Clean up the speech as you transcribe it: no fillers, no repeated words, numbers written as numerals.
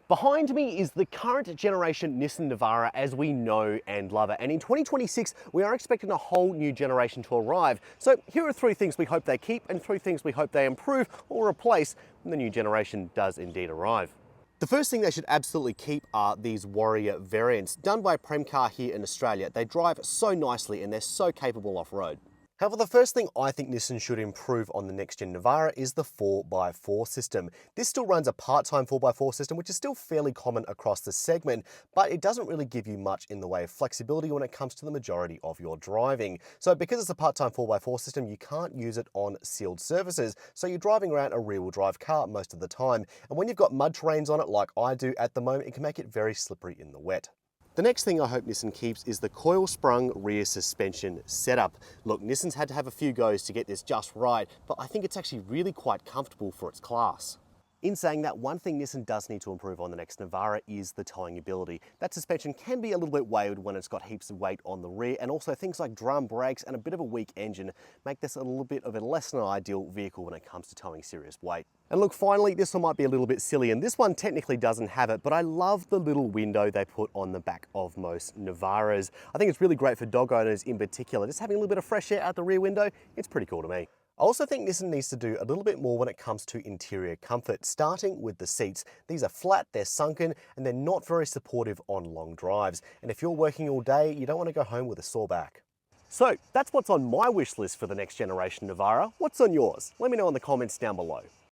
Behind me is the current generation Nissan Navara as we know and love it. And in 2026, we are expecting a whole new generation to arrive. So here are 3 things we hope they keep and 3 things we hope they improve or replace when the new generation does indeed arrive. The first thing they should absolutely keep are these Warrior variants, done by Premcar here in Australia. They drive so nicely and they're so capable off-road. However, the first thing I think Nissan should improve on the next-gen Navara is the 4x4 system. This still runs a part-time 4x4 system, which is still fairly common across the segment, but it doesn't really give you much in the way of flexibility when it comes to the majority of your driving. So because it's a part-time 4x4 system, you can't use it on sealed surfaces, so you're driving around a rear-wheel drive car most of the time. And when you've got mud terrains on it, like I do at the moment, it can make it very slippery in the wet. The next thing I hope Nissan keeps is the coil-sprung rear suspension setup. Look, Nissan's had to have a few goes to get this just right, but I think it's actually really quite comfortable for its class. In saying that, one thing Nissan does need to improve on the next Navara is the towing ability. That suspension can be a little bit wayward when it's got heaps of weight on the rear, and also things like drum brakes and a bit of a weak engine make this a little bit of a less than ideal vehicle when it comes to towing serious weight. And look, finally, this one might be a little bit silly, and this one technically doesn't have it, but I love the little window they put on the back of most Navaras. I think it's really great for dog owners in particular. Just having a little bit of fresh air out the rear window, it's pretty cool to me. I also think Nissan needs to do a little bit more when it comes to interior comfort, starting with the seats. These are flat, they're sunken, and they're not very supportive on long drives. And if you're working all day, you don't want to go home with a sore back. So that's what's on my wish list for the next generation Navara. What's on yours? Let me know in the comments down below.